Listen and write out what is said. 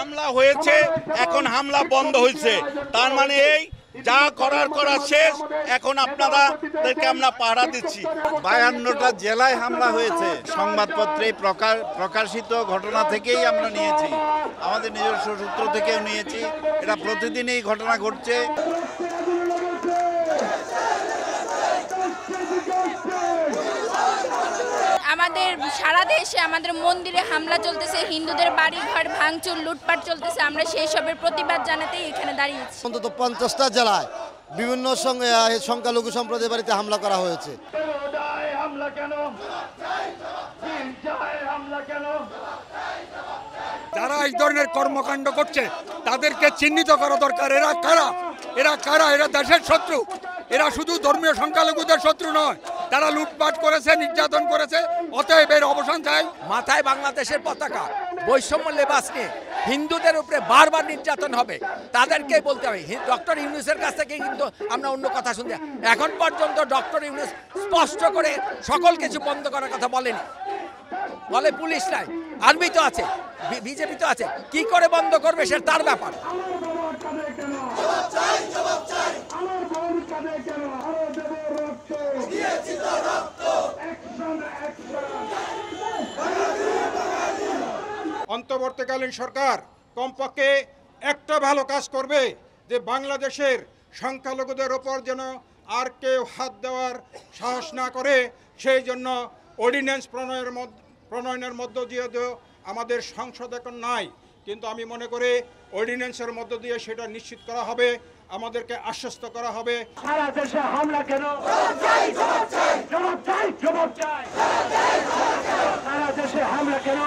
হামলা হয়েছে, এখন হামলা বন্ধ হয়েছে, তার মানে এই যা করার করা শেষ, এখন আপনাদেরকে আমরা পাহারা দিচ্ছি। 52টা জেলায় হামলা হয়েছে, সংবাদপত্রে প্রকাশিত ঘটনা থেকেই আমরা নিয়েছি, আমাদের নিজস্ব সূত্র থেকেও নিয়েছি। এটা প্রতিদিনই ঘটনা ঘটছে। আমাদের সারা দেশে আমাদের মন্দিরে হামলা চলতেছে, হিন্দুদের বাড়ি ঘর ভাঙচুর লুটপাট চলতেছে, আমরা সেই সবের প্রতিবাদ জানাতেই এখানে দাঁড়িয়েছি। অন্তত 50টা জেলায় বিভিন্ন সংখ্যালঘু সম্প্রদায়ের বাড়িতে হামলা করা হয়েছে। যারা এই ধরনের কর্মকাণ্ড করছে তাদেরকে চিহ্নিত করা দরকার। এরা কারা? এরা দেশের শত্রু। এরা শুধু ধর্মীয় সংখ্যালঘুদের শত্রু নয়, তারা লুটপাট করেছে, নির্যাতন করেছে। অতএব এর অবসান চাই। মাথায় বাংলাদেশের পতাকা, বৈষম্য লেবাস নিয়ে হিন্দুদের উপরে বারবার নির্যাতন হবে, তাদেরকেই বলতে হবে। ডক্টর ইউনূসের কাছ থেকে কিন্তু আমরা অন্য কথা শুনছি। এখন পর্যন্ত ডক্টর ইউনূস স্পষ্ট করে সকল কিছু বন্ধ করার কথা বলেনি। বলে পুলিশ নাই, আর্মি তো আছে, বিজেপি তো আছে, কি করে বন্ধ করবে সেটা তার ব্যাপার। অন্তর্বর্তীকালীন সরকার কমপক্ষে একটা ভালো কাজ করবে, যে বাংলাদেশের সংখ্যালঘুদের ওপর যেন আর কেউ হাত দেওয়ার সাহস না করে। সেই জন্য অর্ডিন্যান্স প্রণয়নের মধ্য দিয়ে আমাদের সংসদ এখন নাই, কিন্তু আমি মনে করি অর্ডিন্যান্সের মধ্য দিয়ে সেটা নিশ্চিত করা হবে, আমাদেরকে আশ্বস্ত করা হবে। সারা দেশে হামলা কেন? সারা দেশে হামলা কেন?